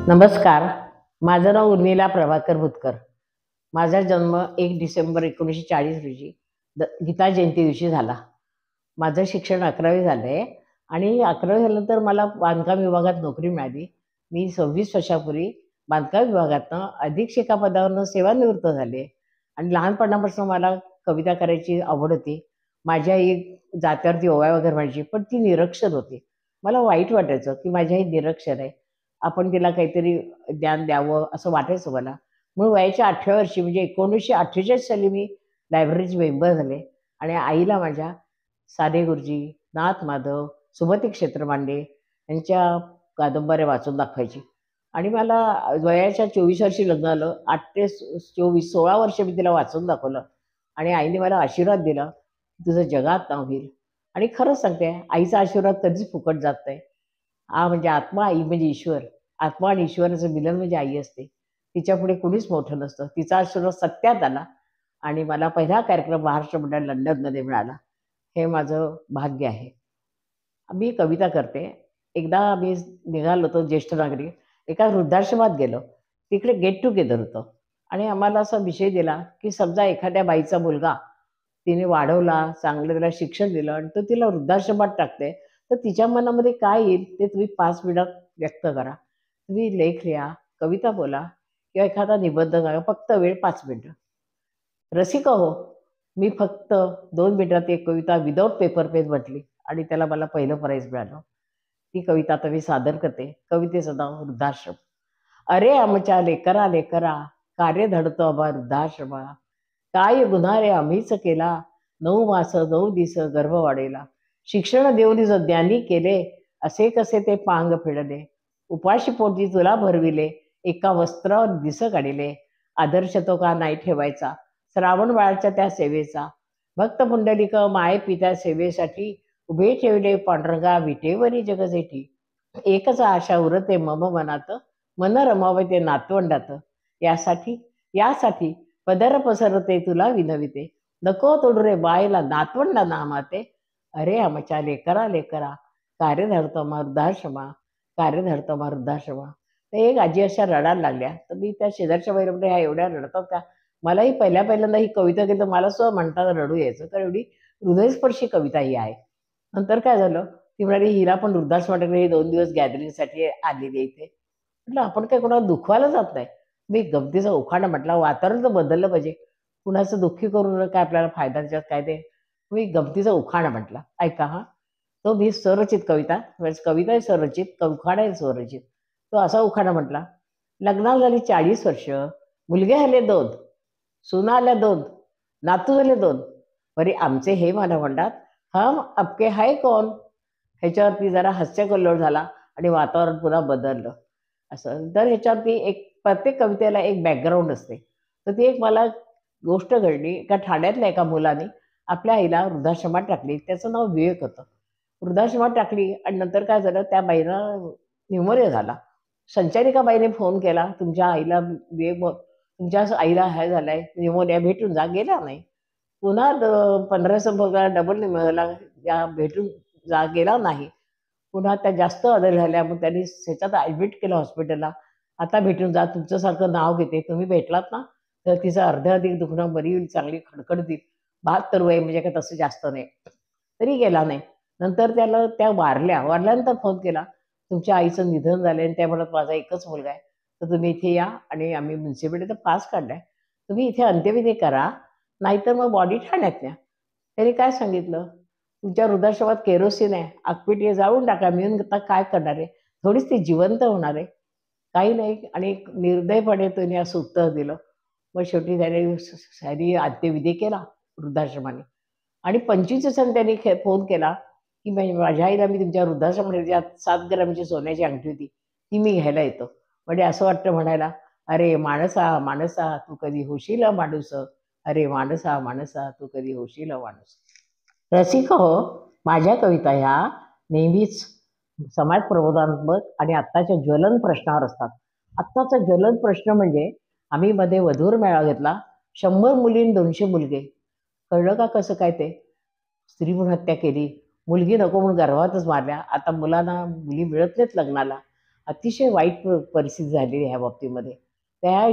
नमस्कार. माझं नाव उर्मिला प्रभाकर भुतकर. माझा जन्म 1 डिसेंबर 1940 रोजी गीता जयंती दिवशी झाला. माझं शिक्षण 11वी झालंय आणि 11वी झाल्यानंतर मला बांधकाम विभागात नोकरी मिळाली. मी 26 वर्षापूर्वी बांधकाम विभागातनं अधीक्षिका पदावरनं सेवानिवृत्त झाले आणि लहानपणापासून मला कविता करायची आवड होती. माझी आई जात्यावरती ओव्या वगैरे म्हणायची, पण ती निरक्षर होती. मला वाईट वाटायचं, की माझी आई निरक्षर आहे. आपण तिला काहीतरी ज्ञान द्यावं असं वाटायचं मला. म्हणून वयाच्या 8व्या वर्षी म्हणजे 1948 साली मी लायब्ररीचे मेंबर झाले आणि आईला माझ्या साने गुरुजी, नाथ माधव, सुमती क्षेत्रमांडे यांच्या कादंबऱ्या वाचून दाखवायची आणि मला वयाच्या 24 वर्षी लग्न आलं. 8 ते 24 16 वर्ष मी तिला वाचून दाखवलं आणि आईने मला आशीर्वाद दिला, "तुझं जगात नाव होईल." आणि खरंच सांगते, आईचा आशीर्वाद कधीच फुकट जात नाही. म्हणजे आत्मा, आई म्हणजे ईश्वर. आत्मा आणि ईश्वराचं मिलन म्हणजे आई असते. तिच्यापुढे कुणीच मोठं नसतं. तिचा आशीर्वाद सत्यात आला आणि मला पहिला कार्यक्रम महाराष्ट्र मंडळ लंडनमध्ये मिळाला. हे माझं भाग्य आहे. मी कविता करते. एकदा आम्ही निघालो होतो ज्येष्ठ नागरिक, एका वृद्धाश्रमात गेलो. तिकडे गेट टुगेदर होतं आणि आम्हाला असा विषय दिला, की समजा एखाद्या बाईचा मुलगा तिने वाढवला, चांगलं त्याला शिक्षण दिलं आणि तो तिला वृद्धाश्रमात टाकते, तर तिच्या मनामध्ये काय येईल ते तुम्ही 5 मिनिटात व्यक्त करा. तुम्ही लेख लिहा, कविता बोला किंवा एखादा निबंध सांगा. फक्त वेळ 5 मिनिटं. रसिका हो, मी फक्त 2 मिनिटात एक कविता विदाऊट पेपर पेन म्हटली आणि त्याला मला पहिलं प्राईज मिळालं. ती कविता आता मी सादर करते. कवितेचं नाव वृद्धाश्रम. अरे आमच्या लेकरा लेकरा, कार्य धडतो आम्हा वृद्धाश्रमा. काय गुन्हा रे आम्हीच केला, 9 मास 9 दिस गर्भ वाढेला. शिक्षण देऊन जो ज्ञानी केले, असे कसे ते पांग फेडले. उपाशी पोटी तुला भरविले, एका वस्त्रावर दिस काढिले. आदर्श तो का नाही ठेवायचा, श्रावण बाळाच्या त्या सेवेचा. भक्त पुंडलिक माये पित्या सेवेसाठी, उभे ठेवले पांडुरंगा विटेवरी जगजेठी. एकच आशा उरते मम मनात, मन रमावे ते नातवंडात. यासाठी यासाठी पदर पसरते तुला विनविते. नको तोडू रे बायला नातवंडा नामाते. अरे आमच्या लेकरा लेकरा, कार्य धरतो वृद्धाश्रमा, कार्य धरतो वृद्धाश्रमा. तर एक आजी अशा रडायला लागल्या, तर मी त्या शेजारच्या बाईला म्हटलं, ह्या एवढ्या रडतात का? मलाही पहिल्यांदा ही कविता केली तर मला सुद्धा म्हणताना रडू यायचं, तर एवढी हृदयस्पर्शी कविता ही आहे. नंतर काय झालं, ती म्हणाली, हिला पण वृद्धाश्रमात हे 2 दिवस गॅदरिंगसाठी आलेली आहे इथे. म्हटलं, आपण काय कोणाला दुखवायला जात नाही. मी गमतीचा उखाणा म्हटला, वातावरण तर बदललं पाहिजे. कुणाचं दुःखी करून काय आपल्याला फायदा त्याच्यात काय ते. मी गमतीचा उखाणा म्हटला. ऐका हां. तो मी स्वरचित कविता, म्हणजे कविता आहे स्वरचित, उखाणा आहे स्वरचित. तो असा उखाणा म्हटला, लग्नाला झाली 40 वर्ष, मुलगे आले 2, सुना आल्या 2, नातू झाले 2. बरे आमचे हे मला म्हणतात, हम आपके है कौन? ह्याच्यावरती जरा हास्यकल्लोळ झाला आणि वातावरण पुन्हा बदललं. असं तर ह्याच्यावरती एक प्रत्येक कवितेला एक बॅकग्राऊंड असते. तर ती एक मला गोष्ट घडली. एका ठाण्यातल्या एका मुलाने आपल्या आईला वृद्धाश्रमात टाकली. त्याचं नाव विवेक होतं. वृद्धाश्रमात टाकली आणि नंतर काय झालं, त्या बाईला न्यूमोनिया झाला. संचारिका बाईने फोन केला, तुमच्या आईला तुमच्या आईला हे झालंय न्यूमोनिया, भेटून जा. गेला नाही. पुन्हा 15 दिवसांनी डबल न्यूमोनियाला या भेटून जा, गेला नाही. पुन्हा त्या जास्त आजारी झाल्या. मग त्यांनी ह्याच्यात ॲडमिट केलं हॉस्पिटलला. आता भेटून जा, तुमच्यासारखं नाव घेते. तुम्ही भेटलात ना, तर तिचं अर्ध्याधिक दुखणं बरी होईल, चांगली खडखडतील. 72 वय म्हणजे काय तसं जास्त नाही. तरी गेला नाही. नंतर त्याला त्या वारल्यानंतर फोन केला, तुमच्या आईचं निधन झालंय आणि त्या म्हणत, माझा एकच मुलगा आहे. तर तुम्ही इथे या आणि आम्ही म्युन्सिपालिटीचा पास काढलाय. तुम्ही इथे अंत्यविधी करा, नाहीतर मग बॉडी ठाण्यात न्या. त्याने काय सांगितलं, तुमच्या वृद्धाश्रमात केरोसिन आहे, आगपेटी जाळून टाका. मिळून आता काय करणार आहे? थोडीच ती जिवंत होणार आहे. काही नाही. आणि निर्दयपणे त्याने असं उत्तर दिलं. मग शेवटी त्याने अंत्यविधी केला वृद्धाश्रमाने. आणि 25 दिवसांनी त्यांनी फोन केला, की माझ्या आईला मी तुमच्या वृद्धाश्रमामध्ये ज्यात 7 ग्रॅमची सोन्याची अंगठी होती, ती मी घ्यायला येतो. म्हणजे असं वाटतं म्हणायला, "अरे माणसा, माणसा तू कधी होशील माणूस, अरे माणसा, माणसा तू कधी होशील माणूस." रसिक हो, माझ्या कविता ह्या नेहमीच समाज प्रबोधनात्मक आणि आत्ताच्या ज्वलन प्रश्नावर असतात. आत्ताचा ज्वलन प्रश्न म्हणजे, आम्ही मध्ये वधूवर मेळावा घेतला. 100 मुली आणि 200 मुलगे. कळलं का कसं काय ते? स्त्री भ्रूण हत्या केली. मुलगी नको म्हणून गर्भातच मारल्या. आता मुलांना मुली मिळत नाहीत लग्नाला. अतिशय वाईट परिस्थिती झालेली ह्या बाबतीमध्ये. ह्या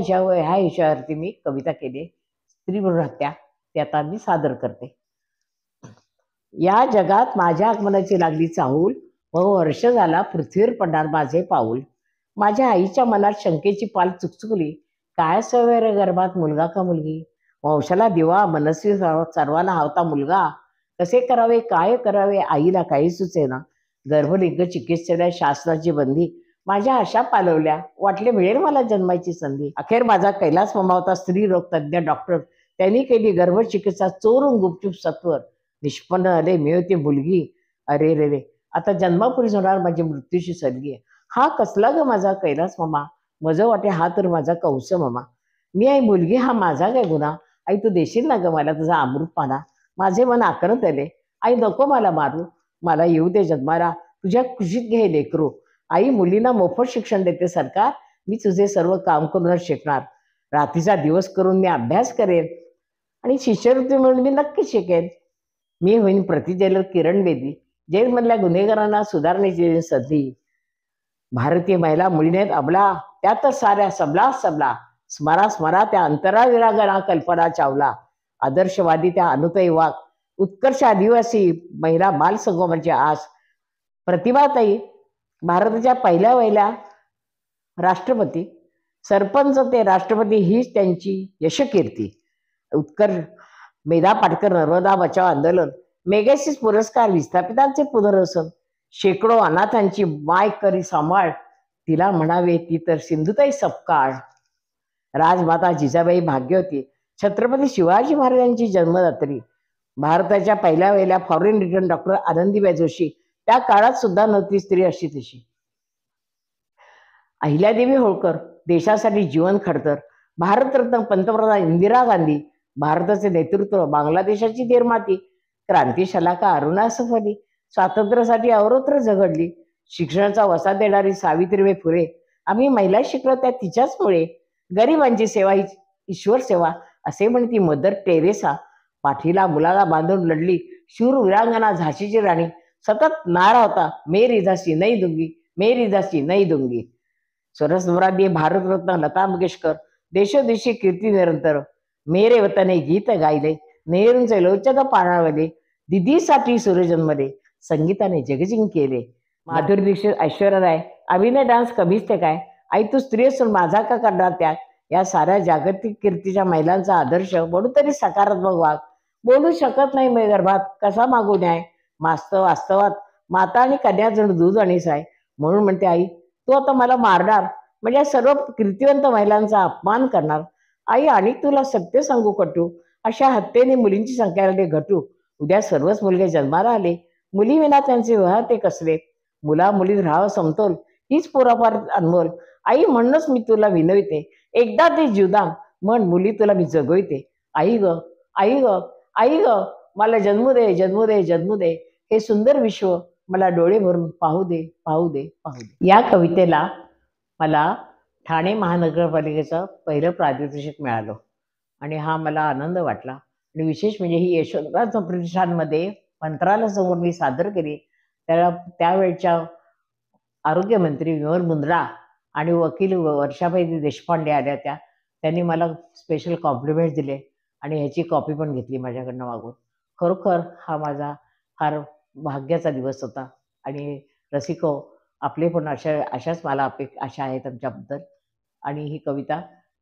विषयावरती मी कविता केली. स्त्री भ्रूण हत्या ती आता मी सादर करते. या जगात माझ्या आगमनाची लागली चाहूल, व वर्ष झाला पृथ्वीवर पडणार माझे पाऊल. माझ्या आईच्या मनात शंकेची पाल चुकचुकली, काय सवेर गर्भात मुलगा का मुलगी? वंशाला दिवा मनस्वी सर्वांना हवता मुलगा, कसे करावे काय करावे आईला काही सुचेना. गर्भलिंग चिकित्सेला शास्त्राची बंदी, माझ्या आशा पालवल्या, वाटले मिळेल मला जन्माची संधी. अखेर माझा कैलास मामा होता स्त्री रोग तज्ज्ञ डॉक्टर, त्यांनी केली गर्भचिकित्सा चोरून गुपचूप सत्वर. निष्पन्न आले मिळते मुलगी, अरे रे रे, आता जन्मापूर्वीच होणार माझी मृत्यूची सलगी. हा कसला ग माझा कैलास मामा, मज वाटे हा तर माझा कंस मामा. मी आई मुलगी हा माझा काय गुन्हा, आई तू देशील ना ग मला तुझा अमृतपाना. माझे मन आकरत आले, आई नको मला मारू, मला येऊ दे जन्माला, तुझ्या खुशीत घे लेकरू. आई मुलींना मोफत शिक्षण देते सरकार, मी तुझे सर्व काम करूनच शिकणार. रात्रीचा दिवस करून मी अभ्यास करेन आणि शिष्यवृत्ती म्हणून मी नक्की शिकेन. मी होईन प्रतिजेलर किरण बेदी, जेलमधल्या गुन्हेगारांना सुधारण्याची संधी. भारतीय महिला मुलीने अबला, त्यातच साऱ्या सबला सबला. स्मरा स्मरा त्या अंतरा विरागना कल्पना चावला. आदर्शवादी त्या अनुताई वाघ, उत्कर्ष आदिवासी महिला बाल संगोपनाची आस. प्रतिभाताई भारताच्या पहिल्या राष्ट्रपती, सरपंच ते राष्ट्रपती हीच त्यांची यशकीर्ती. उत्कर्ष मेधा पाटकर नर्मदा बचाव आंदोलन, मेगेसिस पुरस्कार, विस्थापितांचे पुनर्वसन. शेकडो अनाथांची माय करी सांभाळ, तिला म्हणावे ती तर सिंधुताई सपकाळ. राजमाता जिजाबाई भाग्यवती, छत्रपती शिवाजी महाराजांची जन्मदात्री. भारताच्या पहिल्या foreign return doctor Anandibai Joshi, त्या काळात सुद्धा नव्हती स्त्री अशी तशी. अहिल्यादेवी होळकर, देशासाठी जीवन खडतर. भारतरत्न पंतप्रधान इंदिरा गांधी, भारताचे नेतृत्व, बांगलादेशाची निर्माती. क्रांती शलाका अरुणा सफली, स्वातंत्र्यासाठी अवरोत्र झगडली. शिक्षणाचा वसा देणारी सावित्रीबाई फुले, आम्ही महिला शिकलो त्या तिच्याचमुळे. गरिबांची सेवा ही ईश्वर सेवा असे म्हणती मदर टेरेसा. पाठीला मुलाला बांधून लढली शूर वीरांगना झाशीची राणी. सतत नारा होता, मेरी झाशी नहीं दूंगी, मेरी झाशी नहीं दूंगी. स्वरस्वरांनी भारतरत्न लता मंगेशकर, देशोदेशी कीर्ती निरंतर. मेरे वतने गीत गायले, नेहरूंचे लोचन पाणावले. दिदीसाठी सूर्य जन्मले, संगीताने जगजिंग केले. माधुरी दीक्षित, ऐश्वर्या राय, अभिनय डान्स कमीच ते काय. आई तू स्त्री असून माझा का करणार त्याग. या साऱ्या जागतिक कीर्तीच्या महिलांचा आदर्श म्हणून तरी सकारात्मक वाग. बोलू शकत नाही मै गर्भात कसा मागू न्याय. वास्तवात माता आणि कन्या जण दूध आणि साय. म्हणून म्हणते आई तू आता मला मारणार, म्हणजे सर्व कीर्तिवंत महिलांचा अपमान करणार. आई आणि तुला सत्य सांगू कटू, अशा हत्येने मुलींची संख्या आली घटू. उद्या सर्वच मुलगे जन्माला आले, मुली विना त्यांचे विवाह ते कसले. मुला मुलीत राहावं समतोल, हीच पुरापार अनमोल. आई म्हणूनच मी तुला विनविते, एकदा ते जीवदान म्हण मुली तुला मी जगविते. आई ग आई ग आई ग, मला जन्मू दे जन्मू दे जन्मू दे. हे सुंदर विश्व मला डोळे भरून पाहू दे पाहू दे पाहू दे. या कवितेला मला ठाणे महानगरपालिकेचं पहिलं पारितोषिक मिळालं आणि हा मला आनंद वाटला. आणि विशेष म्हणजे ही यशवंतराव प्रतिष्ठानमध्ये मंत्रालयासमोर मी सादर केली. त्यावेळच्या आरोग्यमंत्री विमल मुंद्रा आणि वकील वर्षाबाई देशपांडे आल्या होत्या. त्यांनी मला स्पेशल कॉम्प्लिमेंट दिले आणि ह्याची कॉपी पण घेतली माझ्याकडनं मागून. खरोखर हा माझा फार भाग्याचा दिवस होता. आणि रसिको आपले पण अशाच मला आशा आहेत आमच्याबद्दल. आणि ही कविता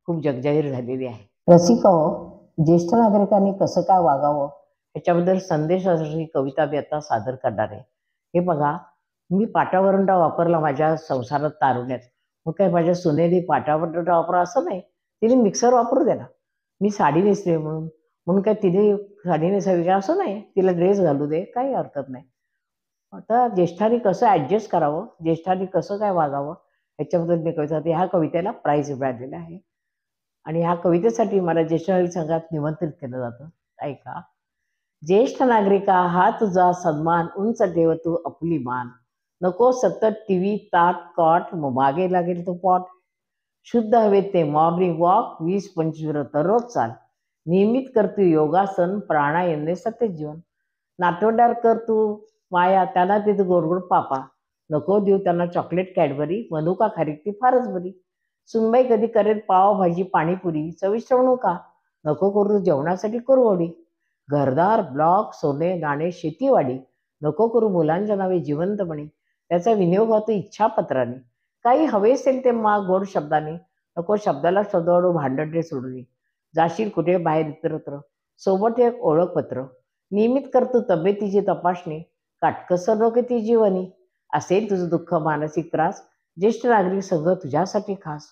खूप जगजाहीर झालेली आहे. रसिको, ज्येष्ठ नागरिकांनी कसं काय वागावं ह्याच्याबद्दल संदेश ही कविता मी आता सादर करणार आहे. हे बघा, मी पाटावरंडा वापरला माझ्या संसारात तारुण्यात. मग काय माझ्या सुनेने पाटावरंडा वापरा असं नाही, तिने मिक्सर वापरू दे ना. मी साडी नेसले म्हणून काय तिने साडी नेसावी का असं नाही, तिला ड्रेस घालू दे, काही हरकत नाही. आता ज्येष्ठांनी कसं ॲडजस्ट करावं, ज्येष्ठांनी कसं काय वागावं ह्याच्याबद्दल मी कविता. ह्या कवितेला प्राईज मिळालेलं आहे. आणि ह्या कवितेसाठी मला ज्येष्ठ नागरिक संघात निमंत्रित केलं जातं. ऐका. ज्येष्ठ नागरिका, हा तुझा सन्मान, उंच ठेव तू आपली मान. नको सतत टीव्ही ताट कॉट, मागे लागेल तो पॉट. शुद्ध हवेत ते मॉर्निंग वॉक, 20-25 दररोज चाल. नियमित कर तू योगासन, प्राणायामने सत्य जीवन. नातवंडार कर तू माया, त्यांना तिथे गोडगोड पापा. नको देऊ त्यांना चॉकलेट कॅडबरी, मनुका खारीक ती फारच बरी. सुनबाई कधी करेल पाव भाजी पाणीपुरी, चविष्ट म्हणू का? नको करू जेवणासाठी कुरवडी. घरदार ब्लॉक सोने नाणे शेतीवाडी, नको करू मुलांच्या नावे जिवंतपणे. त्याचा विनियोग होतो इच्छापत्राने. काही हवे असेल ते माग गोड शब्दाने, नको शब्दाला शब्दावडू भांडणे सोडून. जाशील कुठे बाहेर इतरत्र, सोबत एक ओळखपत्र. नियमित करतो तब्येतीची तपासणी, काटकसर नको ती जीवनी. असेल तुझं दुःख मानसिक त्रास, ज्येष्ठ नागरिक संघ तुझ्यासाठी खास.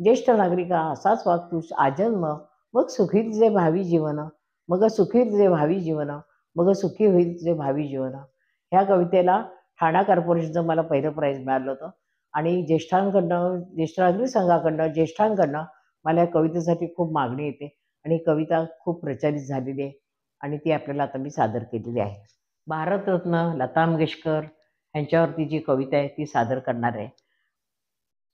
ज्येष्ठ नागरिका असाच वाग तू आजन्म, मग सुखी तुझे भावी जीवन. मग सुखी तुझे भावी जीवन, मग सुखी होईल तुझे भावी जीवन. ह्या कवितेला ठाणा कॉर्पोरेशनचं मला पहिलं प्राईज मिळालं होतं. आणि ज्येष्ठांकडनं, ज्येष्ठ नागरिक संघाकडनं, ज्येष्ठांकडनं मला या कवितेसाठी खूप मागणी येते. आणि कविता खूप प्रचलित झालेली आहे आणि ती आपल्याला आता मी सादर केलेली आहे. भारतरत्न लता मंगेशकर यांच्यावरती जी कविता आहे ती सादर करणार आहे.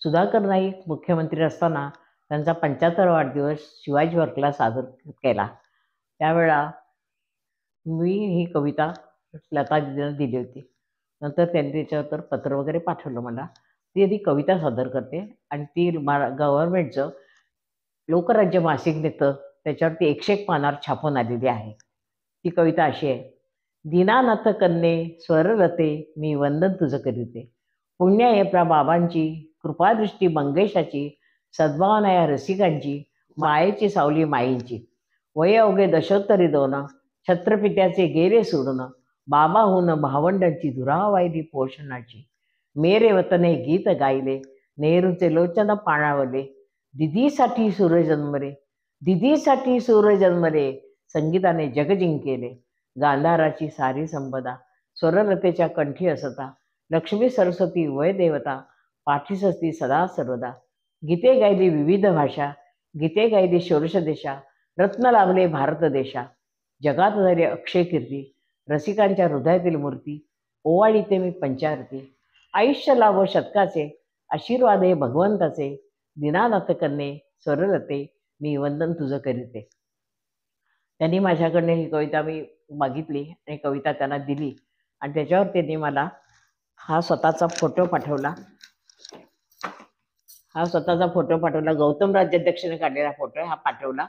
सुधाकर नाईक मुख्यमंत्री असताना त्यांचा 75वा वाढदिवस शिवाजी पार्कला सादर केला. त्यावेळा मी ही कविता लता दिदीनं दिली होती. नंतर त्यांनी त्याच्यावर पत्र वगैरे पाठवलं मला. ती आधी कविता सादर करते आणि ती गव्हर्नमेंटचं लोकराज्य मासिक नेतं त्याच्यावरती 101 पानावर छापून आलेली आहे. ती कविता अशी आहे. दीनानाथ कन्ये स्वररते, मी वंदन तुझं करीते. पुण्य आहे प्रा बाबांची, कृपादृष्टी मंगेशाची, सद्भावना या रसिकांची, मायेची सावली माईंची. वय अवघे दशोत्तरी दोन, छत्रपित्याचे गेले सोडून, बाबाहून भावंडांची धुरा वाहिली पोषणाची. मेरे वतने गीत गायले, नेहरूचे लोचन पाणावले. दिदीसाठी सूर जन्मले, दिदीसाठी सूर जन्मले, संगीताने जग जिंकेले. गांधाराची सारी संपदा, स्वरलतेच्या कंठी असता. लक्ष्मी सरस्वती वय देवता, पाठीस असती सदा सर्वदा. गीते गायली विविध भाषा, गीते गायली षोडश देशा. रत्न लाभले भारत देशा, जगात झाले अक्षय कीर्ती. रसिकांच्या हृदयातील मूर्ती, ओवाळीते मी पंचारती. आयुष्य लाभो शतकाचे, आशीर्वाद हे भगवंताचे. दीनानाथ कन्ये स्वरलते, मी वंदन तुझं करीते. त्यांनी माझ्याकडनं ही कविता मी मागितली आणि कविता त्यांना दिली आणि त्याच्यावर त्यांनी मला हा स्वतःचा फोटो पाठवला. गौतम राज्याध्यक्षाने काढलेला फोटो आहे हा पाठवला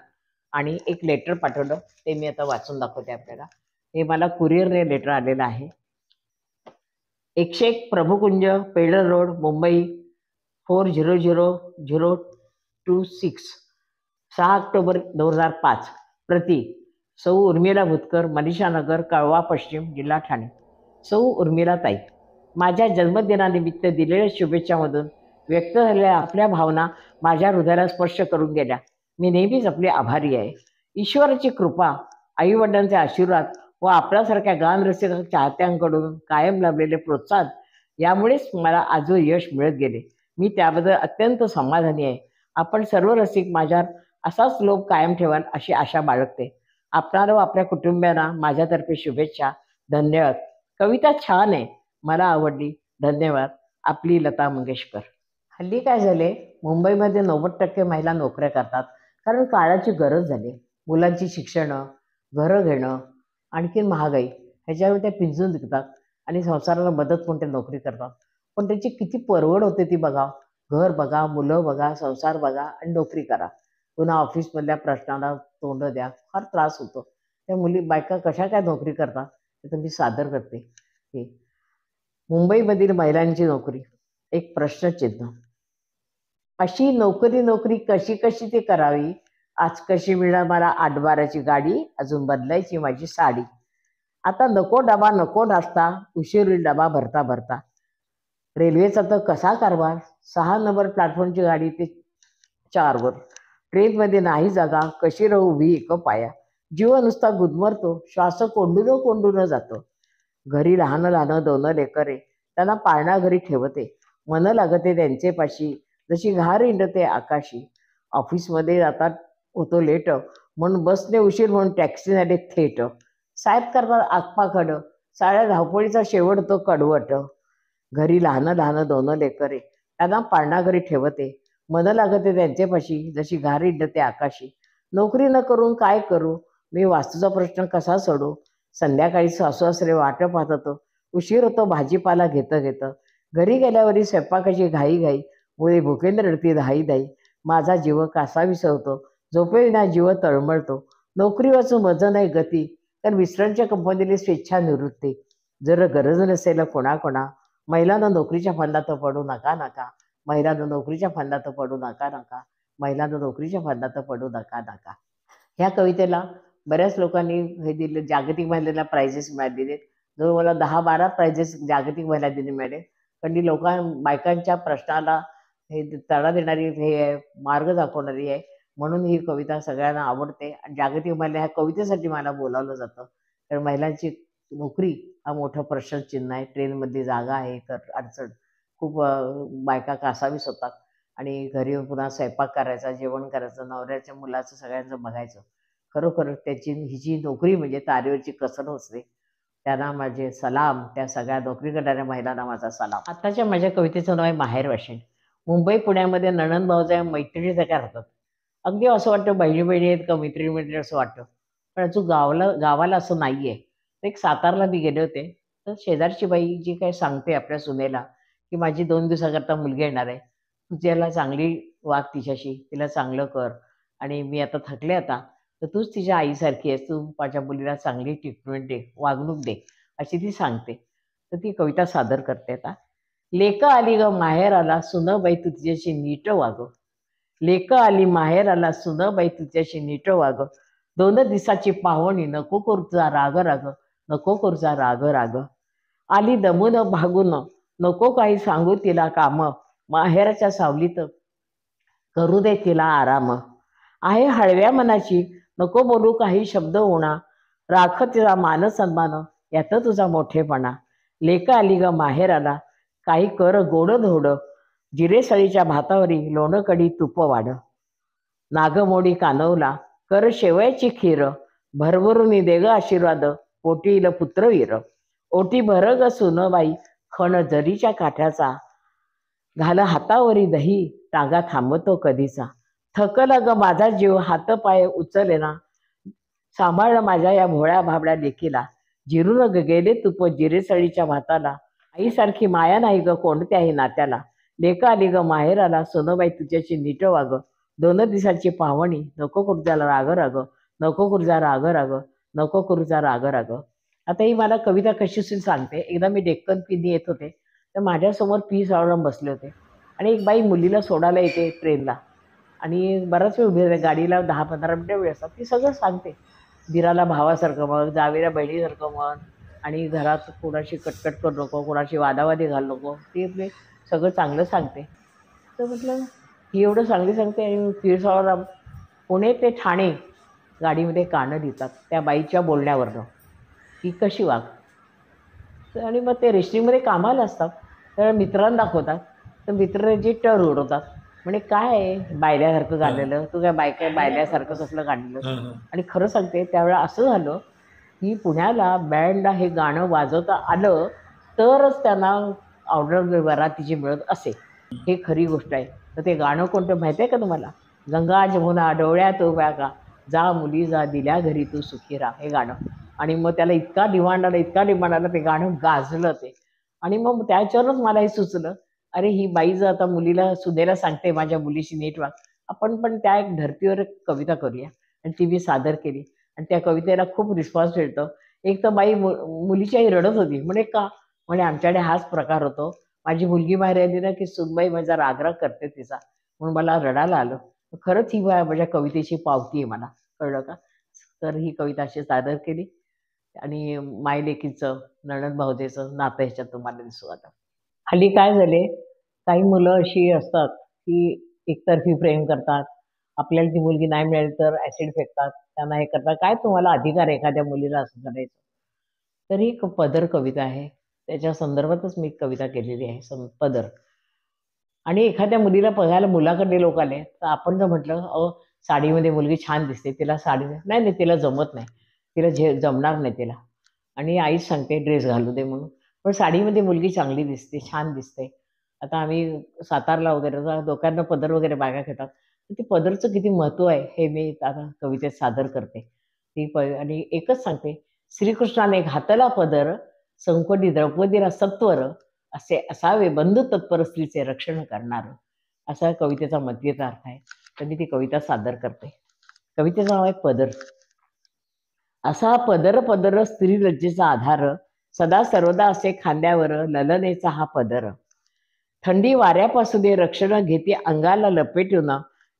आणि एक लेटर पाठवलं, ते मी आता वाचून दाखवते आपल्याला. हे मला कुरिअरने लेटर आलेलं आहे. 101 प्रभुकुंज, पेडर रोड, मुंबई 400026, 6 ऑक्टोबर 2005. प्रति सौ उर्मिला भुतकर, मनीषा नगर, कळवा पश्चिम, जिल्हा ठाणे. सौ उर्मिला ताई, माझ्या जन्मदिनानिमित्त दिलेल्या शुभेच्छामधून व्यक्त झालेल्या आपल्या भावना माझ्या हृदयाला स्पर्श करून गेल्या. मी नेहमीच आपली आभारी आहे. ईश्वराची कृपा, आईवडिलांचे आशीर्वाद व आपल्यासारख्या गान रसिक चाहत्यांकडून कायम लाभलेले प्रोत्साहन यामुळेच मला आजवर यश मिळत गेले. मी त्याबद्दल अत्यंत समाधानी आहे. आपण सर्व रसिक माझ्यावर असाच लोभ कायम ठेवाल अशी आशा बाळगते. आपणाला व आपल्या कुटुंबियांना माझ्यातर्फे शुभेच्छा. धन्यवाद. कविता छान आहे, मला आवडली. धन्यवाद. आपली लता मंगेशकर. हल्ली काय झाले, मुंबईमध्ये 90% महिला नोकऱ्या करतात कारण काळाची गरज झाली. मुलांची शिक्षणं, घरं घेणं, आणखीन महागाई ह्याच्यावर त्या पिंजून निघतात आणि संसाराला मदत म्हणून त्या नोकरी करतात. पण त्याची किती परवड होते ती बघा. घर बघा, मुलं बघा, संसार बघा आणि नोकरी करा. पुन्हा ऑफिसमधल्या प्रश्नाला तोंड द्या, फार त्रास होतो. त्या बायका कशा काय नोकरी करतात ते मी सादर करते. हे मुंबईमधील महिलांची नोकरी एक प्रश्नचिन्ह. अशी नोकरी कशी कशी ती करावी. आज कशी मिळणार मला 8-12ची गाडी, अजून बदलायची माझी साडी. आता नको डबा नको नाश्ता, उशीर होईल डबा भरता भरता. रेल्वेचा तर कसा कारभार, 6 नंबर प्लॅटफॉर्मची गाडी ते 4 वर. ट्रेनमध्ये नाही जागा, कशी राहू उभी एक पाया. जीव नुसता गुदमरतो, श्वास कोंडून जातो. घरी लहान 2 लेकरे, त्यांना पाळणा घरी ठेवते. मन लागते त्यांचे पाशी, जशी घार इंडते आकाशी. ऑफिसमध्ये जातात होतो लेट, म्हणून बसने उशीर म्हणून टॅक्सी झाले थेट. साहेब करतात आगपाखड, साऱ्या धावपळीचा शेवट तो कडवट. घरी लहान 2 लेकरे, त्यांना पाळणा घरी ठेवते. मन लागते त्यांचे पाशी, जशी घार इंडते आकाशी. नोकरी न करून काय करू, मी वास्तूचा प्रश्न कसा सोडू. संध्याकाळी सासू सासरे वाट पाहत होतो, उशीर होतो भाजीपाला घेतं. घरी गेल्यावरी स्वयंपाकाची घाई घाई, मुळे भुकेंद्र रडती धाई धाई. माझा जीव कासा विसरतो, झोपेविना जीव तळमळतो. नोकरी वाचून मज नाही गती, तर मिस्टरांच्या कंपनीला स्वेच्छा निवृत्ती. जर गरज नसेल कोणा महिलांना नोकरीच्या फंदात पडू नका नका. महिलांना नोकरीच्या फंदात पडू नका नका. महिलांना नोकरीच्या फंदात पडू नका नका. ह्या कवितेला बऱ्याच लोकांनी हे दिले, जागतिक महिलांना प्राइजेस मिळालेले. जवळ मला 10-12 प्राइजेस जागतिक महिला दिनी मिळाले. कारण ती बायकांच्या प्रश्नाला हे तडा देणारी हे आहे, मार्ग दाखवणारी आहे. म्हणून ही कविता सगळ्यांना आवडते आणि जागतिक महिला ह्या कवितेसाठी मला बोलावलं जातं. कारण महिलांची नोकरी हा मोठा प्रश्नचिन्ह आहे. ट्रेनमधली जागा आहे तर अडचण. खूप बायका कासावीस होतात आणि घरी येऊन पुन्हा स्वयंपाक करायचा, जेवण करायचं, नवऱ्याच्या मुलाचं सगळ्यांचं बघायचं. खरोखर हिची नोकरी म्हणजे तारेवरची कसर असते. त्यांना माझे सलाम. त्या सगळ्या नोकरी करणाऱ्या महिलांना माझा सलाम. आत्ताच्या माझ्या कवितेचं नाव आहे माहेरवाशीण. मुंबई पुण्यामध्ये नणंद भाऊजा मैत्रिणीसारख्या राहतात. अगदी असं वाटतं बहिणी बहिणी आहेत का मैत्रिणी मैत्रिणी असं वाटतं. पण अजून गावाला असं नाही आहे. एक सातारला मी गेले होते, तर शेजारची बाई जी काही सांगते आपल्या सुनेला की माझी 2 दिवसाकरता मुलगी येणार आहे, तू त्याला चांगली वाग, तिच्याशी तिला चांगलं कर आणि मी आता थकले आता, तर तूच तिच्या आईसारखी आहेस, तू माझ्या मुलीला चांगली ट्रीटमेंट दे, वागणूक दे, अशी ती सांगते. तर ती कविता सादर करते आता. लेक आली ग माहेराला, सुनबाई तू तिच्याशी नीट वाग. लेक आली माहेराला, सुनबाई तू तिच्याशी नीट वाग. 2 दिवसाची पाहुणी, नको करूचा राग राग, नको करूचा राग राग. आली दमून भागून, नको काही सांगू तिला काम. माहेराच्या सावलीत करू दे तिला आराम. आहे हळव्या मनाची, नको बोलू काही शब्द होणा. राख तिचा मान सन्मान, यात तुझा मोठेपणा. लेक आली ग माहेराला, काही कर गोड धोड. जिरे सळीच्या भातावरी लोण कडी तूप वाढ. नागमोडी कानवला, कर शेवयाची खीर. भरभरून दे ग आशीर्वाद, पोटी येईल पुत्रवीर. ओटी भर ग सुनबाई, खण जरीच्या काठ्याचा. घाल हातावरी दही, टांगा थांबतो कधीचा. थकला ग माझा जीव, हात पाय उचलेना. सांभाळलं माझ्या या भोळ्या भाबड्या लेकीला. जिरून गेले तूप जिरेसळीच्या भाताला. आईसारखी माया नाही ग कोणत्याही नात्याला. लेक आली ग माहेराला, सोनबाई तुझ्याशी नीट वाग. 2 दिवसाची पाहुणी, नको करूचा राग राग, नको करूचा राग राग, नको करूचा राग राग. आता ही मला कविता कशी सांगते. एकदा मी डेक्कन क्वीननी येत होते, तर माझ्यासमोर पी सावळम बसले होते आणि एक बाई मुलीला सोडायला येते ट्रेनला आणि बराच वेळ उभी राहते, गाडीला 10-15 मिनिटं वेळ असतात. ती सगळं सांगते. दिराला भावासारखं म्हण, जावेला बहिणीसारखं म्हण आणि घरात कोणाशी कटकट करू नको, कोणाशी वादावादी घालू नको. ती आपले सगळं चांगलं सांगते. तर म्हटलं ही एवढं चांगली सांगते आणि पिरसावरराम पुणे ते ठाणे गाडीमध्ये कानं लिहितात त्या बाईच्या बोलण्यावरनं की कशी वाग. आणि मग ते रेस्टिंगमध्ये कामाला असतात. तर मित्रांना दाखवतात, तर मित्र जे टर उडवतात. म्हणे काय आहे बायल्यासारखं काढलेलं, तू काय बायल्यासारखं कसलं काढलेलं. आणि खरं सांगते त्यावेळेला असं झालं की पुण्याला बँडला हे गाणं वाजवता आलं तरच त्यांना ऑर्डर वरातीची मिळत असे. हे खरी गोष्ट आहे. तर ते गाणं कोणतं माहिती आहे का तुम्हाला? गंगा जमुना डोळ्यात उभ्या का, जा मुली जा दिल्या घरी तू सुखी राहा, हे गाणं. आणि मग त्याला इतका डिमांड आला ते गाणं गाजलं ते. आणि मग त्याच्यावरच मला हे सुचलं, अरे ही बाई जर आता मुलीला सुनेला सांगते माझ्या मुलीशी नीट वाग, आपण पण त्या एक धर्तीवर एक कविता करूया. आणि ती मी सादर केली आणि त्या कवितेला खूप रिस्पॉन्स मिळतो. एक तर बाई मुलीची आई रडत होती. म्हणे का? म्हणे आमच्याकडे हाच प्रकार होतो. माझी मुलगी बाहेर आली ना की सुनबाई माझा रागराग करते तिचा, म्हणून मला रडायला आलं. खरंच ही माझ्या कवितेची पावती आहे मला, कळलं का? तर ही कविता अशी सादर केली आणि मायलेकीचं नणंद भावजेचं नातं ह्याच्यात तुम्हाला दिसू आता. हल्ली काय झाले, काही मुलं अशी असतात की एकतर्फी प्रेम करतात. आपल्याला ती मुलगी नाही मिळाली तर ऍसिड फेकतात, त्यांना हे करतात. काय तुम्हाला अधिकार आहे एखाद्या मुलीला असं करायचं? तर ही एक पदर कविता आहे. त्याच्या संदर्भातच मी कविता केलेली आहे, पदर. आणि एखाद्या मुलीला बघायला मुलाकडले लोक आले, तर आपण जर म्हटलं अहो साडीमध्ये मुलगी छान दिसते, तिला साडी नाही नाही तिला जमत नाही, तिला जमणार नाही तिला. आणि आईच सांगते ड्रेस घालू दे म्हणून. पण साडीमध्ये मुलगी चांगली दिसते, छान दिसते. आता आम्ही सातारला वगैरे डोक्यांना पदर वगैरे बागा घेतात. तर ते पदरचं किती महत्त्व आहे हे मी आता कवितेत सादर करते. आणि एकच सांगते, श्रीकृष्णाने घातला पदर, संकटी द्रौपदीला सत्वर. असे असावे बंधू तत्पर स्त्रीचे रक्षण करणार, असा कवितेचा मध्येचा अर्थ आहे. तर मी ती कविता सादर करते. कवितेचं नाव आहे पदर. असा पदर पदर स्त्री लज्जेचा आधार, सदा सर्वदा असे खांद्यावर ललनेचा हा पदर. थंडी वाऱ्यापासून रक्षण घेते अंगाला लपेटून,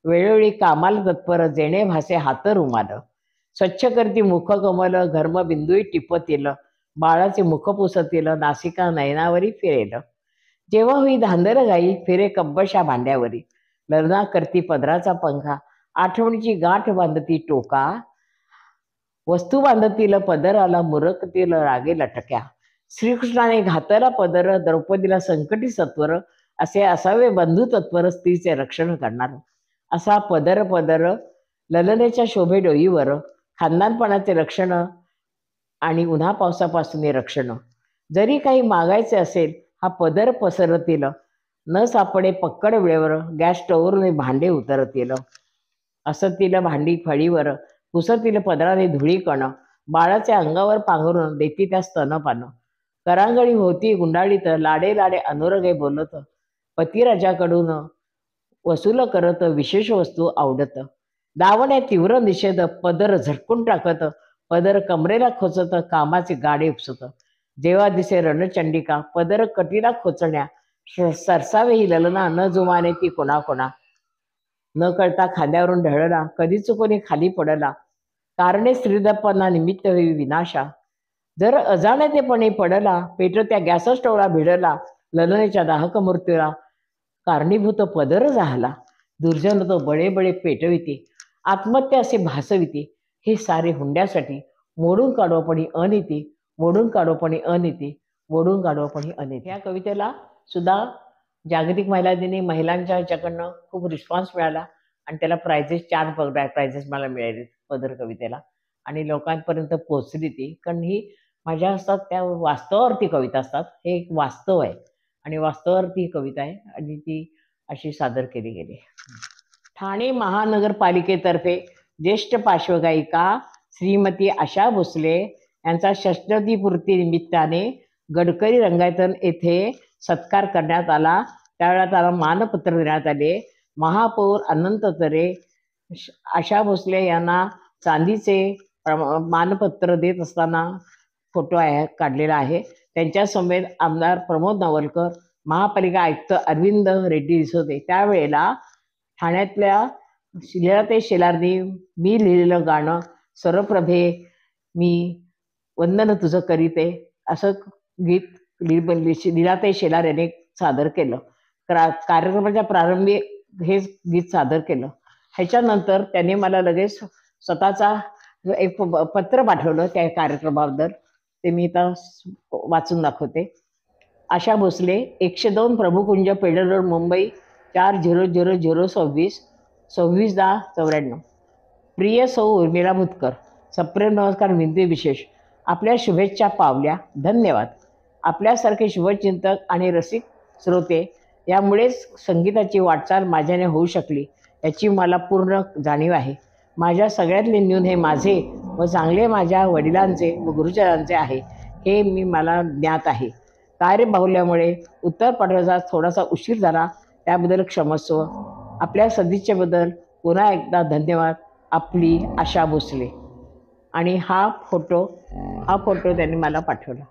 वेळोवेळी कामाला तत्पर जेणे भासे हात रुमाल. स्वच्छ करती मुख कमल, घर्म बिंदूही टिपतील, बाळाचे मुख पुसतील, नासिका नयनावरी फिरेल. जेव्हा होई धांदर गाई फिरे कब्बशा भांड्यावरी, ललना करती पदराचा पंखा, आठवणीची गाठ बांधती टोका. वस्तू बांधतील पदराला, मुरकतील रागे लटक्या. श्रीकृष्णाने घातला पदर, द्रौपदीला संकटी सत्वर, असे असावे बंधू तत्पर स्त्रीचे रक्षण करणार. असा पदर पदर ललनेच्या शोभे डोईवर, खानदानपणाचे रक्षण आणि उन्हा पावसापासून रक्षण. जरी काही मागायचे असेल हा पदर पसरतील, न सापडे पक्कड वेळेवर गॅस स्टोवरून भांडे उतरतील. असतील भांडी फळीवर, पुसतील पदराने धुळी कण, बाळाच्या अंगावर पांघरून देती त्या स्तनपान. करांगळी होती गुंडाळीत, लाडे लाडे अनुरागे बोलत, पतिराजाकडून वसूल करत विशेष वस्तू आवडत. दावण्या तीव्र निषेध, पदर झटकून टाकत, पदर कमरेला खोचत, कामाचे गाडे उपसत. जेव्हा दिसे रणचंडिका, पदर कटीला खोचण्या, सरसावे ही ललना, न जुमाने ती कोणाकोणा. न कळता खांद्यावरून ढळला, कधी चुकोनी खाली पडला, कारणे स्त्रीदप्पांना निमित्त होई विनाशा. जर अजाणतेपणे पडला, पेटत्या गॅस स्टोवला भिडला, ललनेच्या दाहक मृत्यूला कारणीभूत पदर झाला. दुर्जन तो बळे बळे पेटविते, आत्महत्या असे भासविते. हे सारे हुंड्यासाठी, मोडून काढू आपण ही अनिती, मोडून काढू आपण ही अनिती, मोडून काढू आपण ही अनिती. या कवितेला सुद्धा जागतिक महिला दिनी महिलांच्या ह्याच्याकडनं खूप रिस्पॉन्स मिळाला आणि त्याला प्राइजेस 4 प्राइजेस मला मिळाले पदर कवितेला, आणि लोकांपर्यंत पोचली ती. कारण ही माझ्या असतात त्या वास्तवावरती कविता असतात. हे एक वास्तव आहे आणि वास्तवावरती ही कविता आहे आणि ती अशी सादर केली गेली. ठाणे महानगरपालिकेतर्फे ज्येष्ठ पार्श्वगायिका श्रीमती आशा भोसले यांचा षष्ठीपूर्ती निमित्ताने गडकरी रंगायतन येथे सत्कार करण्यात आला. त्यावेळेला त्याला मानपत्र देण्यात आले. महापौर अनंत तरे आशा भोसले यांना चांदीचे मानपत्र देत असताना फोटो आहे काढलेला आहे. त्यांच्या समेत आमदार प्रमोद नवलकर, महापालिका आयुक्त अरविंद रेड्डी दिसत होते. त्यावेळेला ठाण्यातल्या लीलाताई शेलारनी मी लिहिलेलं गाणं सर्वप्रभे मी वंदन तुझं करीते असं गीत लीलाताई शेलार यांनी सादर केलं. कार्यक्रमाच्या प्रारंभी हे गीत सादर केलं. ह्याच्यानंतर त्यांनी मला लगेच स्वतःचा एक पत्र पाठवलं त्या कार्यक्रमाबद्दल. ते मी इथं वाचून दाखवते. आशा भोसले, 102 प्रभुकुंज, पेडर रोड, मुंबई 400026, 26/10/94. प्रिय सौ उर्मिला भुतकर, सप्रेम नमस्कार, विनंती विशेष. आपल्या शुभेच्छा पावल्या, धन्यवाद. आपल्यासारखे शुभचिंतक आणि रसिक श्रोते यामुळेच संगीताची वाटचाल माझ्याने होऊ शकली याची मला पूर्ण जाणीव आहे. माझ्या सगळ्यातले न्यून हे माझे व चांगले माझ्या वडिलांचे व गुरुचरांचे आहे हे मला ज्ञात आहे. कार्यबाहुल्यामुळे उत्तर पाठवायचा थोडासा उशीर झाला, त्याबद्दल क्षमस्व. आपल्या सदिच्छेबद्दल पुन्हा एकदा धन्यवाद. आपली आशा भोसले. आणि हा फोटो त्यांनी मला पाठवला.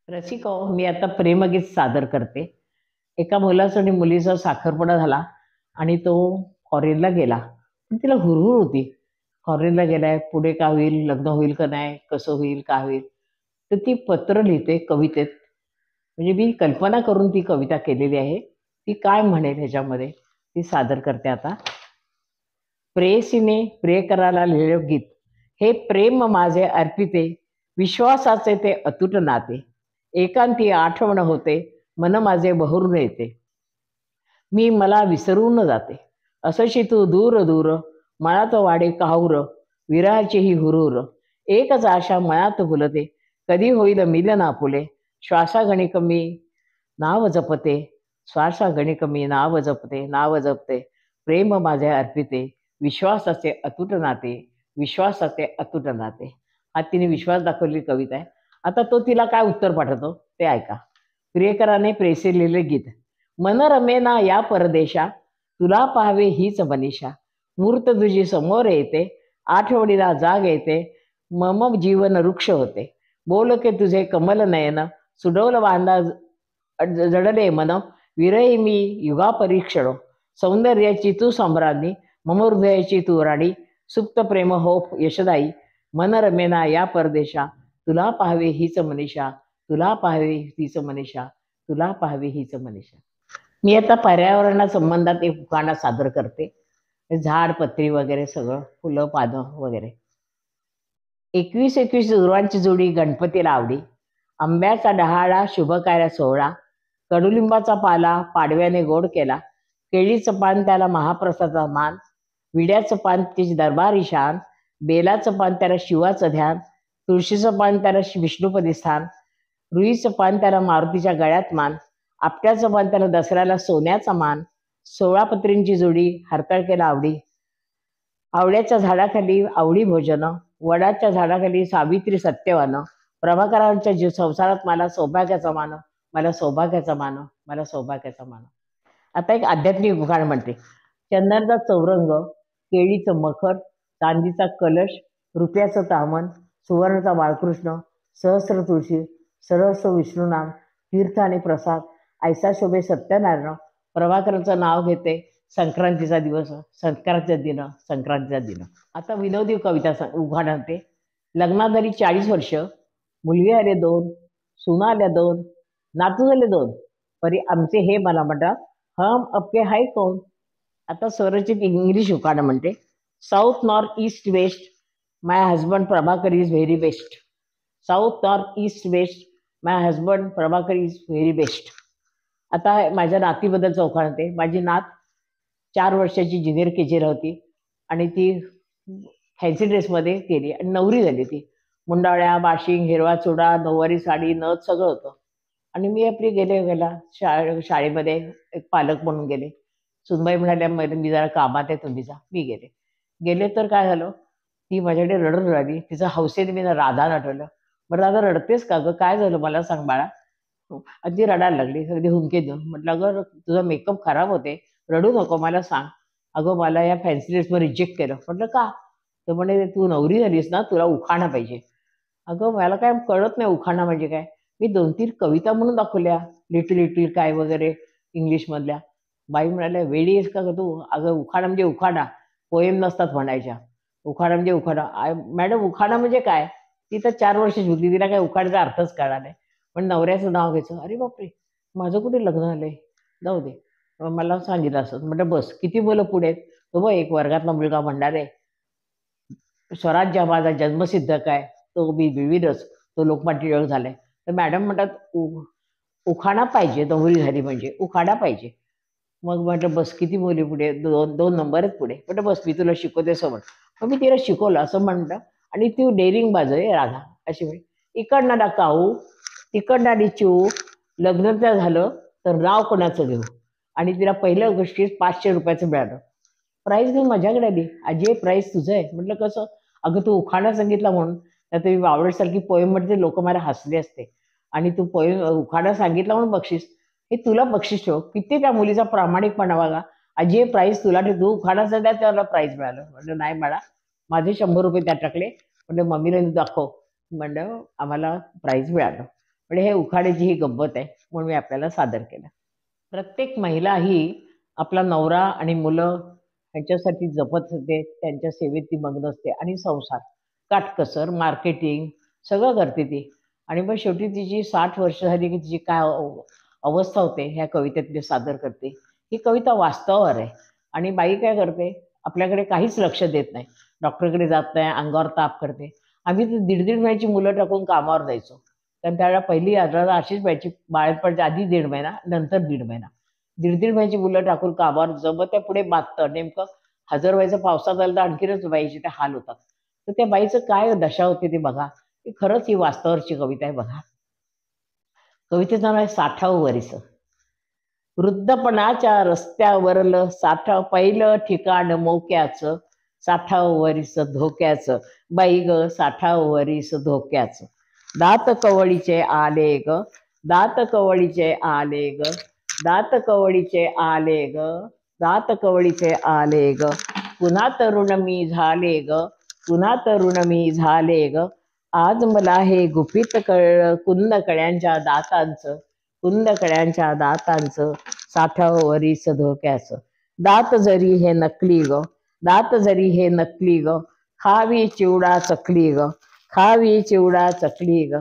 रसिको, मी आता प्रेमगीत सादर करते. एका मुलाचा आणि मुलीचा साखरपुडा झाला आणि तो फॉरेनला गेला. पण तिला हुरहुर होती, फॉरेनला गेलाय, पुढे का होईल, लग्न होईल का नाही, कसं होईल, का होईल. तर ती पत्र लिहिते कवितेत. म्हणजे मी कल्पना करून ती कविता केलेली आहे. ती काय म्हणेल ह्याच्यामध्ये ती सादर करते आता. प्रेयसीने प्रियकराला लिहिलेलं गीत. हे प्रेम माझे अर्पिते, विश्वासाचे ते अतूट नाते. एकांती आठवण होते, मन माझे बहरून येते. मी मला विसरून जाते, असशी तू दूर दूर, मनात वाडे काहूर, विरहाची ही हुरूर. एकच आशा मनात फुलते, कधी होईल मिलन आपुले. श्वासागणिक मी नाव जपते, श्वासागणिक मी नाव जपते, नाव जपते. प्रेम माझे अर्पिते, विश्वासाचे अतूट नाते, विश्वासाचे अतूट नाते. हा तिने विश्वास दाखवलेली कविता आहे. आता तो तिला काय उत्तर पाठवतो ते ऐका. प्रियकराने प्रेसिलेले गीत. मन रमेना या परदेशा, तुला पाहावे हीच मनीषा. मूर्त तुझी समोर येते, आठवडीला जाग येते, मम जीवन वृक्ष होते. बोल के तुझे कमल नयन, सुडवल बांधा जडले मन. विरही मी युगा परीक्षण, सौंदर्याची तू सम्राज्ञी, मम हृदयाची तू राणी. सुप्त प्रेम हो यशदाई, मन रमेना या परदेशा, तुला पाहावे हीच मनीषा, तुला पाहावे हीच मनीषा, तुला पाहावे हीच मनीषा. मी आता पर्यावरणा संबंधात एक गाणं सादर करते. झाड पत्री वगैरे सगळं, फुलं पानं वगैरे. 21-21 दुर्वांची जोडी गणपतीला आवडी. आंब्याचा डहाळा शुभ कार्य सोहळा. कडुलिंबाचा पाला पाडव्याने गोड केला. केळीचं पान त्याला महाप्रसादाचा मान. विड्याचं पान तिची दरबारी शान. बेलाचं पान त्याला शिवाचं ध्यान. तुळशीचं पान त्याला विष्णुपदी स्थान. रुईचं पान त्याला मारुतीच्या गळ्यात मान. आपट्याचं पान त्याला दसऱ्याला सोन्याचा मान. 16 पत्रींची जोडी हरताळकेला आवडी. आवळ्याच्या झाडाखाली आवडी भोजन. वडाच्या झाडाखाली सावित्री सत्यवान. प्रभाकरांच्या जीव संसारात मला सौभाग्याचा मान, मला सौभाग्याचा मान, मला सौभाग्याचा मान. आता एक आध्यात्मिक गाणं म्हणते. चंदनाचा चौरंग, केळीचं मखर, चांदीचा कलश, रुपयाचं तामन, सुवर्णाचा बाळकृष्ण, सहस्र तुळशी, सहस्र विष्णुनाम, तीर्थ आणि प्रसाद, ऐसा शोभे सत्यनारायण. प्रभाकरांचं नाव घेते. संक्रांतीचा दिवस, संक्रांतीचा दिन, संक्रांतीचा दिन. आता विनोदी कविता उघाड आणते. लग्नाधारी 40 वर्ष, मुलगी आले 2, सुना आल्या 2, नातू झाले 2, परी आमचे हे मला म्हणतात हम अबके हाय कोण. आता स्वरचित इंग्लिश उखाणं म्हणते. South north east west, my husband Prabhakar is very best. South north east west, my husband Prabhakar is very best. आता माझ्या नातीबद्दल चौखाणते. माझी नात 4 वर्षाची ज्युनियर केजीला होती आणि ती फॅन्सी ड्रेसमध्ये गेली आणि नवरी झाली. ती मुंडावळ्या, बाशिंग, हिरवा चुडा, नऊवारी साडी, नथ सगळं होतं. आणि मी आपली गेला शाळेमध्ये एक पालक म्हणून गेले. सुनबाई म्हणाल्या मी जरा कामात आहे, तुम्ही जा. मी गेले तर काय झालं, ती माझ्याकडे रडत राहिली. तिचं हौसेने मी राधाला आठवलं. बरं दादा रडतेस का गं, काय झालं मला सांग बाळा. आणि ती रडायला लागली अगदी हुंके देऊन. म्हटलं अगं तुझा मेकअप खराब होते, रडू नको, मला सांग. अगं मला या फॅन्सी ड्रेसमध्ये रिजेक्ट केलं. म्हटलं का. तर म्हणे तू नवरी झालीस ना, तुला उखाणा पाहिजे. अगं मला काय कळत नाही उखाणा म्हणजे काय. मी 2-3 कविता म्हणून दाखवल्या, लिटिल लिटिल काय वगैरे इंग्लिशमधल्या. बाई म्हणाल्या वेडी आहेस का गं तू. अगं उखाणा म्हणजे उखाणा, पोएम नसतात म्हणायच्या. उखाणा म्हणजे उखाणा. मॅडम उखाणा म्हणजे काय. ती तर 4 वर्षाची होती, तिला काय उखाण्याचा अर्थच कळला नाही. पण नवऱ्याचं नाव घ्यायचं. अरे बापरे, माझं कुठे लग्न झालंय, जाऊ दे. मला सांगितलं असं. म्हटलं बस किती मुलं पुढे. तो बघ एक वर्गातला मुलगा म्हणणार आहे स्वराज्य माझा जन्मसिद्ध काय, तो मी विविधच, तो लोकमान्य टिळक झालाय. तर मॅडम म्हणतात उखाणा पाहिजे, नवरी झाली म्हणजे उखाणा पाहिजे. मग म्हटलं बस किती मुली पुढे, 2 नंबरच पुढे. म्हटलं बस मी तुला शिकवते समज. मग मी तिला शिकवलं असं म्हणलं. आणि ती डेअरिंग बाज आहे राधा अशी म्हणे. इकडनं काऊ तिकडनं चिऊ, लग्न तर झालं तर नाव कोणाचं घेऊ. आणि तिला पहिल्या गोष्टीत 500 रुपयाचं मिळालं. प्राईज घेऊन माझ्याकडे आली. आजी प्राईज तुझं आहे. म्हटलं कसं. अगं तू उखाणा सांगितला म्हणून. तर तुम्ही बावळटसारखी पोएम म्हणते, लोक मला हसले असते. आणि तू पोएम उखाणा सांगितला म्हणून बक्षीस, हे तुला बक्षीस ठेव. किती त्या मुलीचा प्रामाणिकपणा बघा. आजी प्राईज तुला ठेव, तू उखाणा सांगितला त्याला प्राईज मिळालं. म्हटलं नाही बाळा, माझे 100 रुपये त्यात टाकले. म्हटलं मम्मीला दाखव. म्हणलं आम्हाला प्राईज मिळालं. म्हणजे हे उखाण्याची ही गंमत आहे, म्हणून मी आपल्याला सादर केलं. प्रत्येक महिला ही आपला नवरा आणि मुलं ह्यांच्यासाठी जपत असते, त्यांच्या सेवेत ती मग्न असते. आणि संसार काटकसर मार्केटिंग सगळं करते ती. आणि मग शेवटी तिची 60 वर्ष झाली की तिची काय अवस्था होते ह्या कवितेत मी सादर करते. ही कविता वास्तवावर आहे. आणि बाई काय करते, आपल्याकडे काहीच लक्ष देत नाही, डॉक्टरकडे जात नाही, अंगावर ताप करते. आम्ही तर 1.5 महिन्याची मुलं टाकून कामावर जायचो. कारण त्यावेळेला पहिली यात्रा अशीच व्हायची, बाळपणाच्या आधी 1.5 महिना, नंतर 1.5 महिना. 1.5 महिन्याची मुलं टाकून कामावर जमत त्या पुढे बाततं नेमकं हजर व्हायचं. पावसात आलं तर आणखीनच बाईचे ते हाल होतात. तर त्या बाईचं काय दशा होते ते बघा. खरंच ही वास्तवावरची कविता आहे बघा. कवितेचं नाव आहे 60वं वरीस. वृद्धपणाच्या रस्त्यावरलं 60 पहिलं ठिकाण मोक्याचं, 60वं वरीस धोक्याचं, बाई ग 60वं वरीस धोक्याचं. दात कवळीचे आले ग, दात कवळीचे आले ग, दात कवळीचे आले ग, दात कवळीचे आले ग, पुन्हा तरुण मी झाले ग, पुन्हा तरुण मी झाले ग, आज मला हे गुपित कळलं कुंदकळ्यांच्या दातांचं, कुंदकळ्यांच्या दातांचं, साठावरीस धोक्याचं. दात जरी हे नकली ग, दात जरी हे नकली ग, खावी चिवडा चकली ग, खावी चिवडा चकली ग,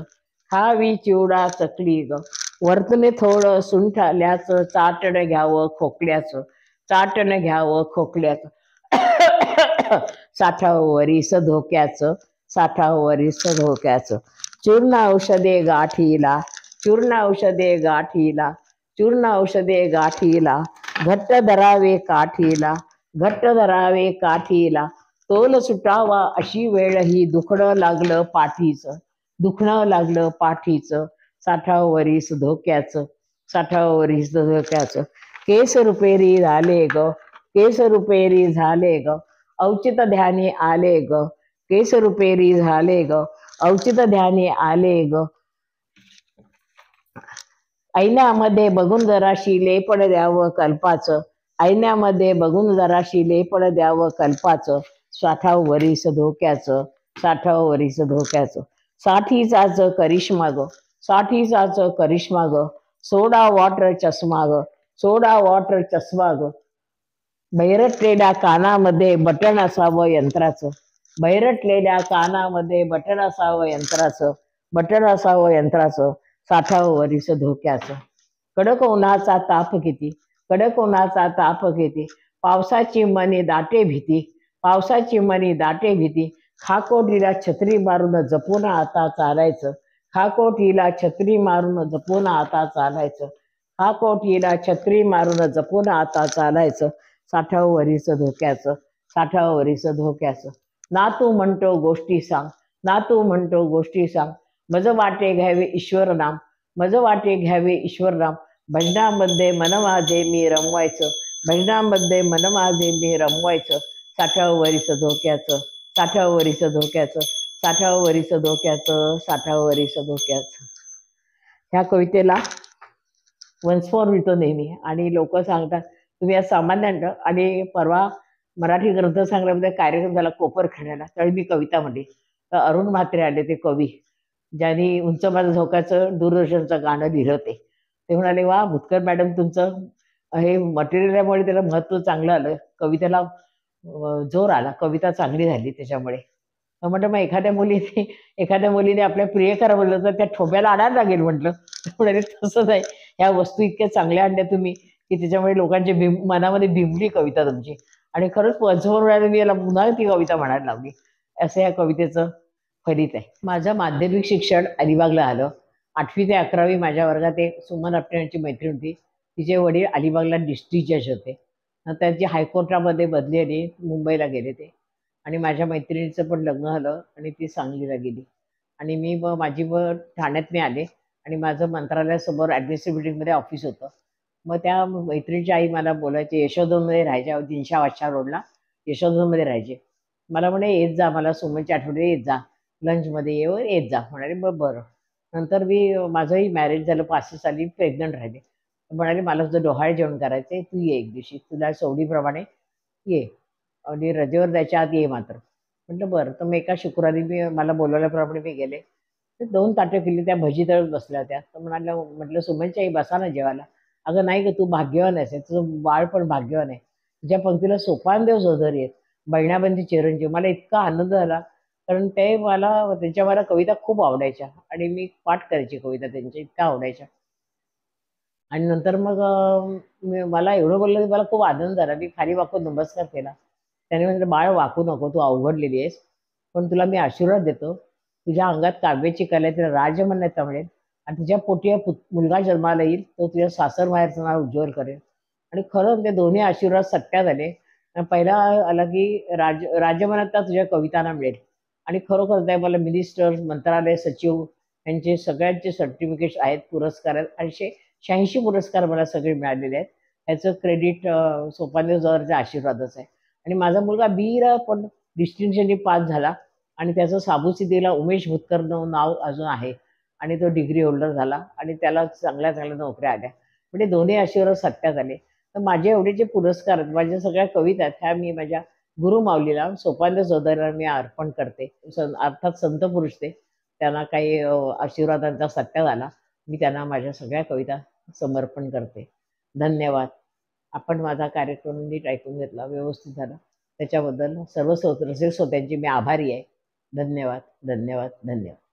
खावी चिवडा चकली ग, वरतुने थोडं सुंठ आल्याचं, चाटण घ्यावं खोकल्याचं, चाटण घ्यावं खोकल्याचं, साठावरीस धोक्याचं, साठावरीस धोक्याचं. चूर्ण औषधे गाठीला, चूर्ण औषधे गाठीला, चूर्ण औषधे गाठीला, घट्ट धरावे काठीला, घट्ट धरावे काठीला, तोल सुटावा अशी वेळ ही, दुखणं लागलं पाठीचं, दुखणं लागलं पाठीचं, साठावरीस धोक्याचं, साठावरीस धोक्याचं. केस रुपेरी झाले ग, केस रुपेरी झाले ग, औचित ध्यानी आले ग, केस रुपेरी झाले ग, औचित ध्यानी आले ग, ऐण्यामध्ये बघून जराशी लेपड द्यावं कल्पाचं, ऐण्यामध्ये बघून जराशी लेपड द्यावं कल्पाचं, साठावरीस धोक्याचं, साठावरीस धोक्याचं. साठीचाच करिश्मा ग, साठीचाच करिश्मा ग, सोडा वॉटर चष्मा ग, सोडा वॉटर चष्मा ग, बैरटलेल्या कानामध्ये बटन असावं यंत्राचं, बैरटलेल्या कानामध्ये बटन असावं यंत्राचं, बटन असावं यंत्राचं, साठावरीस धोक्याचं. कडक उन्हाचा ताप किती, कडक उन्हाचा ताप किती, पावसाची मनी दाटे भीती, पावसाची मनी दाटे भीती, खाकोटीला छत्री मारून जपून आता चालायचं, खाकोटीला छत्री मारून जपून आता चालायचं, खाकोटीला छत्री मारून जपून आता चालायचं, साठावरीस धोक्याचं, साठावरीस धोक्याचं. नातू म्हणतो गोष्टी सांग, नातू म्हणतो गोष्टी सांग, मज वाटे घ्यावे ईश्वर नाम, मज वाटे घ्यावे ईश्वर नाम, भजनामध्ये मन माझे मी रमवायचं, भजनामध्ये मन माझे मी रमवायचं, साठावरीस धोक्याचं, साठावरीस धोक्याचं, साठावरीस धोक्याचं, साठावरीस धोक्याचं. ह्या कवितेला वन्स फॉर लिहितो नेहमी आणि लोक सांगतात तुम्ही आज सामान्य. आणि परवा मराठी ग्रंथसंग्रहामध्ये कार्यक्रम झाला कोपरखड्याला, त्यावेळी मी कविता म्हणली, तर अरुण म्हात्रे आले, ते कवी ज्यांनी उंच माझं झोकाचं दूरदर्शनचं गाणं लिहिलं, ते म्हणाले वा भुतकर मॅडम तुमचं हे मटेरियलमुळे त्याला महत्त्व चांगलं आलं, कवितेला जोर आला, कविता चांगली झाली त्याच्यामुळे. म्हटलं मग एखाद्या मुलीने आपल्या प्रियकरा बोललं तर त्या ठोब्याला आणायला लागेल म्हटलं. म्हणाले तसंच आहे, ह्या वस्तू इतक्या चांगल्या आणल्या तुम्ही की त्याच्यामुळे लोकांच्या मनामध्ये भिंबली कविता तुमची. आणि खरंच पंचमोर वेळाने मी याला पुन्हा ती कविता म्हणायला लावली. असं या कवितेचं फलित आहे. माझं माध्यमिक शिक्षण अलिबागला आलं. 8वी ते 11वी माझ्या वर्गात एक सुमन आपटे यांची मैत्रीण होती. तिचे वडील अलिबागला डिस्ट्रिक्ट जज होते. त्यांची हायकोर्टामध्ये बदली आली, मुंबईला गेले ते. आणि माझ्या मैत्रिणीचं पण लग्न झालं आणि ती सांगलीला गेली. आणि मी माझी ठाण्यात मी आले आणि माझं मंत्रालयासमोर ॲडमिनिस्ट्रेटिव्ह बिल्डिंगमध्ये ऑफिस होतं. मग त्या मैत्रिणीची आई मला बोलायची, यशोधनमध्ये राहायच्या, दिनशा वाच्छा रोडला यशोधनमध्ये राहायचे. मला म्हणे येत जा, मला सुमनच्या आठवडे येत जा, लंचमध्ये येत जा म्हणाले. मग बरं. नंतर माझंही मॅरेज झालं, 5-6 साली प्रेग्नंट राहिले. म्हणाले मला तुझं डोहाळे जेवण करायचं आहे, तू ये एक दिवशी, तुला सवडीप्रमाणे ये आणि रजेवर जायच्या आत ये मात्र. म्हटलं बरं. तर मग एका शुक्रवारी मला बोलवल्याप्रमाणे मी गेले. तर 2 ताटं केली, त्या भजी तळत बसल्या होत्या. तर म्हटलं सुमनची आई बसा ना जेवायला. अगं नाही ग, तू भाग्यवान आहेस, तुझं बाळ पण भाग्यवान आहे, तुझ्या पंक्तीला सोपान देव जोधरी आहेत, बहिणाबंदी चिरंजीव. मला इतका आनंद झाला, कारण त्यांच्या मला कविता खूप आवडायच्या आणि मी पाठ करायची कविता त्यांच्या, इतक्या आवडायच्या. आणि नंतर मग मला एवढं बोललं की मला खूप आनंद झाला. मी खाली वाकून नमस्कार केला. त्याने म्हटलं बाळ वाकू नको, तू अवघडलेली आहेस, पण तुला मी आशीर्वाद देतो, तुझ्या अंगात काव्याची कला आहे, तिला राजमन्यता मिळेल आणि तुझ्या पोटी मुलगा जन्माला येईल, तो तुझ्या सासर माहेरचं नाव उज्ज्वल करेल. आणि खरं ते दोन्ही आशीर्वाद सत्या झाले. पहिला आला की राजमान्यता तुझ्या कवितांना मिळेल. आणि खरोखर ते मला मिनिस्टर, मंत्रालय सचिव यांचे सगळ्यांचे सर्टिफिकेट्स आहेत, पुरस्कार आहेत. 86 पुरस्कार मला सगळे मिळालेले आहेत. याचं क्रेडिट सोपानदेव जोहरच्या आशीर्वादच आहे. आणि माझा मुलगा बीरा पण डिस्टिंक्शननी पास झाला आणि त्याचं साबुसिद्धीला उमेश भुतकर नाव अजून आहे. आणि तो डिग्री होल्डर झाला आणि त्याला चांगल्या चांगल्या नोकऱ्या आल्या. म्हणजे दोन्ही आशीर्वाद सत्यात आले. तर माझे एवढे जे पुरस्कार आहेत, माझ्या सगळ्या कविता आहेत, ह्या मी माझ्या गुरुमाऊलीला सोपान्य सौंदर्याला मी अर्पण करते. अर्थात संत पुरुष ते. त्यांना काही आशीर्वादांचा सत्या झाला. मी त्यांना माझ्या सगळ्या कविता समर्पण करते. धन्यवाद. आपण माझा कार्यक्रम नीट ऐकून घेतला, व्यवस्थित झाला. त्याच्याबद्दल सर्व रसिक श्रोत्यांची मी आभारी आहे. धन्यवाद, धन्यवाद, धन्यवाद.